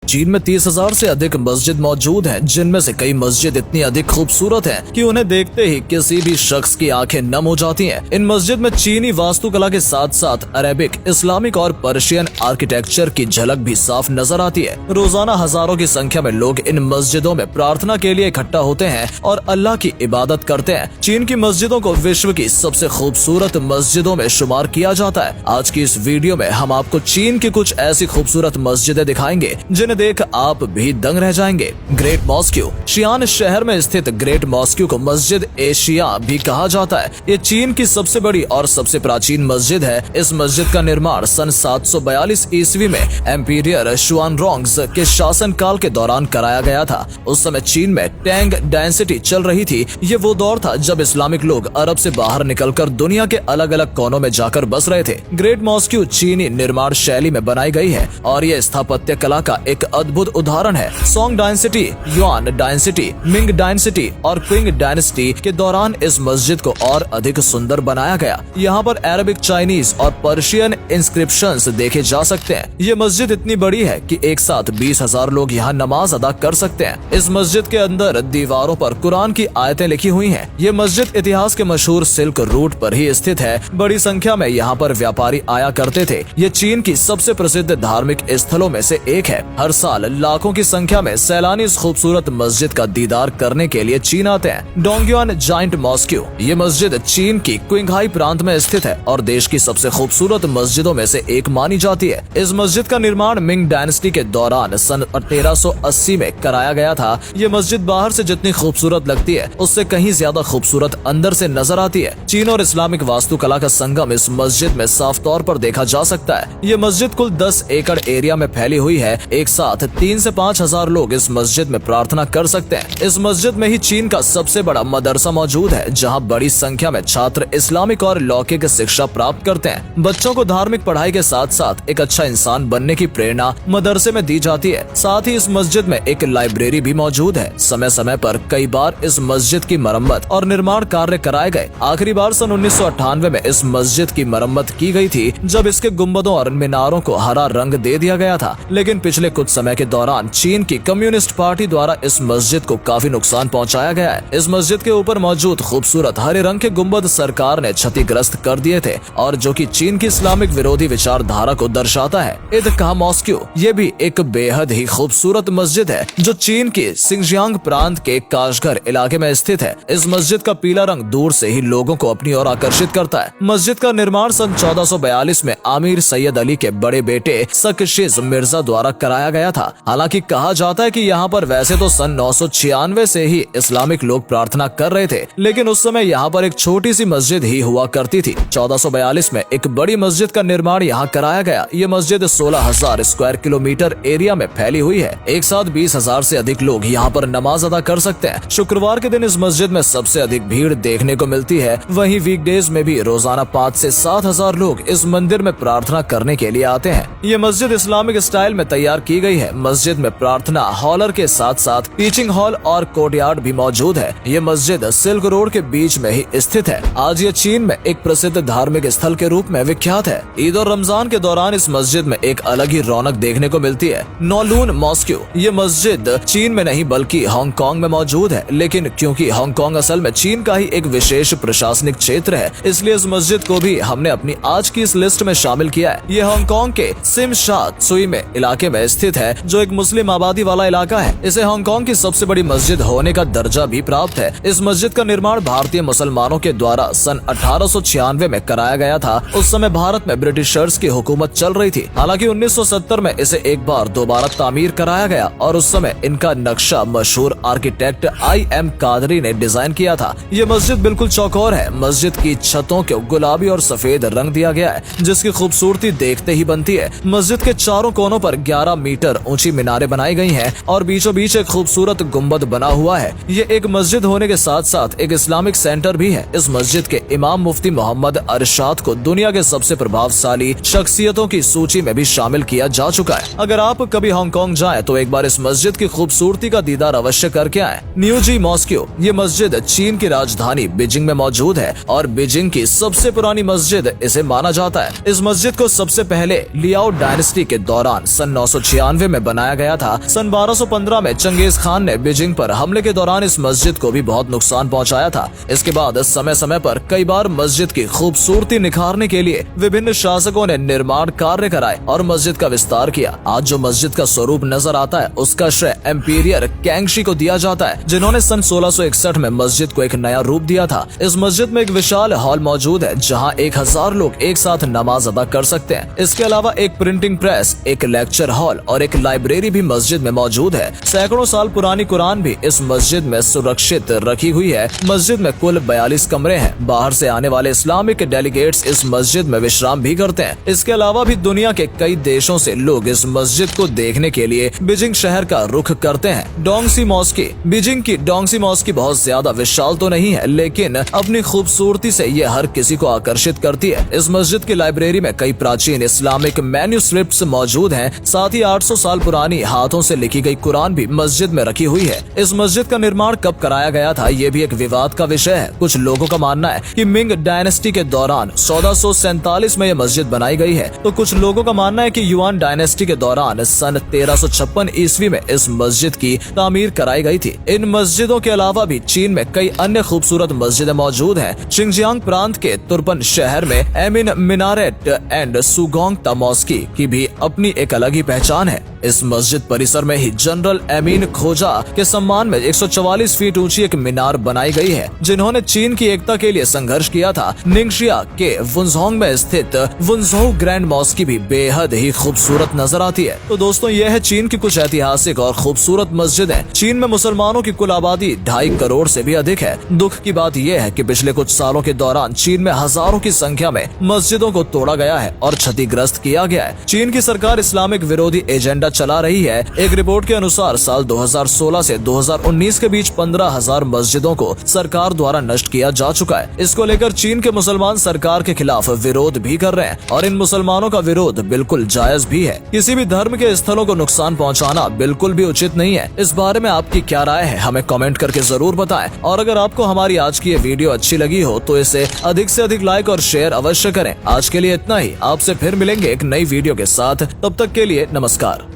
चीन में 30,000 से अधिक मस्जिद मौजूद हैं, जिनमें से कई मस्जिद इतनी अधिक खूबसूरत हैं कि उन्हें देखते ही किसी भी शख्स की आंखें नम हो जाती हैं। इन मस्जिद में चीनी वास्तुकला के साथ साथ अरेबिक, इस्लामिक और पर्शियन आर्किटेक्चर की झलक भी साफ नजर आती है। रोजाना हजारों की संख्या में लोग इन मस्जिदों में प्रार्थना के लिए इकट्ठा होते हैं और अल्लाह की इबादत करते हैं। चीन की मस्जिदों को विश्व की सबसे खूबसूरत मस्जिदों में शुमार किया जाता है। आज की इस वीडियो में हम आपको चीन की कुछ ऐसी खूबसूरत मस्जिदें दिखाएंगे जिन्हें देख आप भी दंग रह जाएंगे। Great mosque. शियान शहर में स्थित ग्रेट मॉस्क्यू को मस्जिद एशिया भी कहा जाता है। ये चीन की सबसे बड़ी और सबसे प्राचीन मस्जिद है। इस मस्जिद का निर्माण सन 742 ईस्वी में एम्पीरियर शुआनरोंग्स के शासन काल के दौरान कराया गया था। उस समय चीन में टैंग डायनेस्टी चल रही थी। ये वो दौर था जब इस्लामिक लोग अरब से बाहर निकलकर दुनिया के अलग अलग कोनों में जाकर बस रहे थे। ग्रेट मॉस्क्यू चीनी निर्माण शैली में बनाई गई है और ये स्थापत्य कला का एक अद्भुत उदाहरण है। Song dynasty, yuan dynasty, Ming dynasty और क्विंग डायनेस्टी के दौरान इस मस्जिद को और अधिक सुंदर बनाया गया। यहाँ पर अरबिक, चाइनीज और पर्शियन इंस्क्रिप्शंस देखे जा सकते हैं। ये मस्जिद इतनी बड़ी है कि एक साथ 20,000 लोग यहाँ नमाज अदा कर सकते हैं। इस मस्जिद के अंदर दीवारों पर कुरान की आयतें लिखी हुई हैं। ये मस्जिद इतिहास के मशहूर सिल्क रूट पर ही स्थित है। बड़ी संख्या में यहाँ पर व्यापारी आया करते थे। ये चीन की सबसे प्रसिद्ध धार्मिक स्थलों में से एक है। हर साल लाखों की संख्या में सैलानी इस खूबसूरत मस्जिद का दीदार करने के लिए चीन आते हैं। डोंगयुआन जाइंट मॉस्क्यू। ये मस्जिद चीन की क्विंघाई प्रांत में स्थित है और देश की सबसे खूबसूरत मस्जिदों में से एक मानी जाती है। इस मस्जिद का निर्माण मिंग डायनेस्टी के दौरान सन 1380 में कराया गया था। ये मस्जिद बाहर से जितनी खूबसूरत लगती है उससे कहीं ज्यादा खूबसूरत अंदर से नजर आती है। चीन और इस्लामिक वास्तुकला का संगम इस मस्जिद में साफ तौर पर देखा जा सकता है। ये मस्जिद कुल 10 एकड़ एरिया में फैली हुई है। एक साथ 3 से 5,000 लोग इस मस्जिद में प्रार्थना कर सकते हैं। इस मस्जिद में ही चीन का सबसे बड़ा मदरसा मौजूद है, जहां बड़ी संख्या में छात्र इस्लामिक और लौकिक शिक्षा प्राप्त करते हैं। बच्चों को धार्मिक पढ़ाई के साथ साथ एक अच्छा इंसान बनने की प्रेरणा मदरसे में दी जाती है। साथ ही इस मस्जिद में एक लाइब्रेरी भी मौजूद है। समय समय पर कई बार इस मस्जिद की मरम्मत और निर्माण कार्य कराए गए। आखिरी बार सन 1998 में इस मस्जिद की मरम्मत की गई थी, जब इसके गुम्बदों और मीनारों को हरा रंग दे दिया गया था। लेकिन पिछले कुछ समय के दौरान चीन की कम्युनिस्ट पार्टी द्वारा इस मस्जिद को काफी नुकसान पहुंचाया गया है। इस मस्जिद के ऊपर मौजूद खूबसूरत हरे रंग के गुम्बद सरकार ने क्षतिग्रस्त कर दिए थे और जो कि चीन की इस्लामिक विरोधी विचारधारा को दर्शाता है। ईदगाह मॉस्क्यू। ये भी एक बेहद ही खूबसूरत मस्जिद है जो चीन के सिंगजियांग प्रांत के काशघर इलाके में स्थित है। इस मस्जिद का पीला रंग दूर से ही लोगों को अपनी ओर आकर्षित करता है। मस्जिद का निर्माण सन 1442 में आमिर सैयद अली के बड़े बेटे सकशिज मिर्जा द्वारा कराया गया था। हालांकि कहा जाता है कि यहाँ पर वैसे तो सन 996 से ही इस्लामिक लोग प्रार्थना कर रहे थे, लेकिन उस समय यहाँ पर एक छोटी सी मस्जिद ही हुआ करती थी। 1442 में एक बड़ी मस्जिद का निर्माण यहाँ कराया गया। ये मस्जिद 16,000 स्क्वायर किलोमीटर एरिया में फैली हुई है। एक साथ 20,000 से अधिक लोग यहाँ पर नमाज अदा कर सकते हैं। शुक्रवार के दिन इस मस्जिद में सबसे अधिक भीड़ देखने को मिलती है। वहीं वीकडेज में भी रोजाना 5 से 7,000 लोग इस मंदिर में प्रार्थना करने के लिए आते हैं। ये मस्जिद इस्लामिक स्टाइल में तैयार की गई है। मस्जिद में प्रार्थना हॉलर के साथ साथ टीचिंग हॉल और कोर्टयार्ड भी मौजूद है। ये मस्जिद सिल्क रोड के बीच में ही स्थित है। आज ये चीन में एक प्रसिद्ध धार्मिक स्थल के रूप में विख्यात है। ईद और रमजान के दौरान इस मस्जिद में एक अलग ही रौनक देखने को मिलती है। नोलून मॉस्क्यू। ये मस्जिद चीन में नहीं बल्कि हांगकांग में मौजूद है, लेकिन क्योंकि हांगकांग असल में चीन का ही एक विशेष प्रशासनिक क्षेत्र है, इसलिए इस मस्जिद को भी हमने अपनी आज की इस लिस्ट में शामिल किया है। ये हांगकांग के सिम शा त्सुई में इलाके में स्थित है, जो एक मुस्लिम आबादी वाला इलाका है। इसे हांगकांग की सबसे बड़ी मस्जिद होने का दर्जा भी प्राप्त है। इस मस्जिद का निर्माण भारतीय मुसलमानों के द्वारा सन 1896 में कराया गया था। उस समय भारत में ब्रिटिशर्स की हुकूमत चल रही थी। हालांकि 1970 में इसे एक बार दोबारा तामीर कराया गया और उस समय इनका नक्शा मशहूर आर्किटेक्ट I.M. कादरी ने डिजाइन किया था। ये मस्जिद बिल्कुल चौकोर है। मस्जिद की छतों को गुलाबी और सफेद रंग दिया गया है, जिसकी खूबसूरती देखते ही बनती है। मस्जिद के चारों कोनों पर 11 मीटर ऊंची मीनारें बनाई गई हैं और बीचों बीच एक खूबसूरत गुम्बद बना हुआ है। ये एक मस्जिद होने के साथ साथ एक इस्लामिक सेंटर भी है। इस मस्जिद के इमाम मुफ्ती मोहम्मद अरशाद को दुनिया के सबसे प्रभावशाली शख्सियतों की सूची में भी शामिल किया जा चुका है। अगर आप कभी हांगकांग जाएं तो एक बार इस मस्जिद की खूबसूरती का दीदार अवश्य करके आएं। न्यूजी मॉस्क्यू। ये मस्जिद चीन की राजधानी बीजिंग में मौजूद है और बीजिंग की सबसे पुरानी मस्जिद इसे माना जाता है। इस मस्जिद को सबसे पहले लियाओ डायनेस्टी के दौरान सन 996 1993 में बनाया गया था। सन 1215 में चंगेज खान ने बीजिंग पर हमले के दौरान इस मस्जिद को भी बहुत नुकसान पहुंचाया था। इसके बाद समय समय पर कई बार मस्जिद की खूबसूरती निखारने के लिए विभिन्न शासकों ने निर्माण कार्य कराए और मस्जिद का विस्तार किया। आज जो मस्जिद का स्वरूप नजर आता है उसका श्रेय एम्पीरियर कैंगशी को दिया जाता है, जिन्होंने सन 1661 में मस्जिद को एक नया रूप दिया था। इस मस्जिद में एक विशाल हॉल मौजूद है जहां 1000 लोग एक साथ नमाज अदा कर सकते हैं। इसके अलावा एक प्रिंटिंग प्रेस, एक लेक्चर हॉल और एक लाइब्रेरी भी मस्जिद में मौजूद है। सैकड़ों साल पुरानी कुरान भी इस मस्जिद में सुरक्षित रखी हुई है। मस्जिद में कुल 42 कमरे हैं। बाहर से आने वाले इस्लामिक डेलीगेट्स इस मस्जिद में विश्राम भी करते हैं। इसके अलावा भी दुनिया के कई देशों से लोग इस मस्जिद को देखने के लिए बीजिंग शहर का रुख करते हैं। डोंगसी मॉस्की। बीजिंग की डोंगसी मॉस्की बहुत ज्यादा विशाल तो नहीं है, लेकिन अपनी खूबसूरती से ये हर किसी को आकर्षित करती है। इस मस्जिद की लाइब्रेरी में कई प्राचीन इस्लामिक मैन्यूस्क्रिप्ट्स मौजूद हैं। साथ ही 800 साल पुरानी हाथों से लिखी गई कुरान भी मस्जिद में रखी हुई है। इस मस्जिद का निर्माण कब कराया गया था, ये भी एक विवाद का विषय है। कुछ लोगों का मानना है कि मिंग डायनेस्टी के दौरान 1447 में यह मस्जिद बनाई गई है, तो कुछ लोगों का मानना है कि युआन डायनेस्टी के दौरान सन 1356 ईस्वी में इस मस्जिद की तामीर कराई गई थी। इन मस्जिदों के अलावा भी चीन में कई अन्य खूबसूरत मस्जिदें मौजूद हैं। शिंगजियांग प्रांत के तुर्पन शहर में एमिन मिनारेट एंड सुगोंग तमोस्की की भी अपनी एक अलग ही पहचान है। इस मस्जिद परिसर में ही जनरल एमीन खोजा के सम्मान में 144 फीट ऊंची एक मीनार बनाई गई है, जिन्होंने चीन की एकता के लिए संघर्ष किया था। निंगशिया के वुनझोंग में स्थित वुनझोउ ग्रैंड मॉस्की भी बेहद ही खूबसूरत नजर आती है। तो दोस्तों, यह है चीन की कुछ ऐतिहासिक और खूबसूरत मस्जिदें। चीन में मुसलमानों की कुल आबादी 2.5 करोड़ से भी अधिक है। दुख की बात यह है कि पिछले कुछ सालों के दौरान चीन में हजारों की संख्या में मस्जिदों को तोड़ा गया है और क्षतिग्रस्त किया गया है। चीन की सरकार इस्लामिक विरोधी एजेंडा चला रही है। एक रिपोर्ट के अनुसार साल 2016 से 2019 के बीच 15,000 मस्जिदों को सरकार द्वारा नष्ट किया जा चुका है। इसको लेकर चीन के मुसलमान सरकार के खिलाफ विरोध भी कर रहे हैं और इन मुसलमानों का विरोध बिल्कुल जायज भी है। किसी भी धर्म के स्थलों को नुकसान पहुंचाना बिल्कुल भी उचित नहीं है। इस बारे में आपकी क्या राय है, हमें कमेंट करके जरूर बताएं। और अगर आपको हमारी आज की ये वीडियो अच्छी लगी हो तो इसे अधिक से अधिक लाइक और शेयर अवश्य करें। आज के लिए इतना ही। आपसे फिर मिलेंगे एक नई वीडियो के साथ। तब तक के लिए नमस्कार।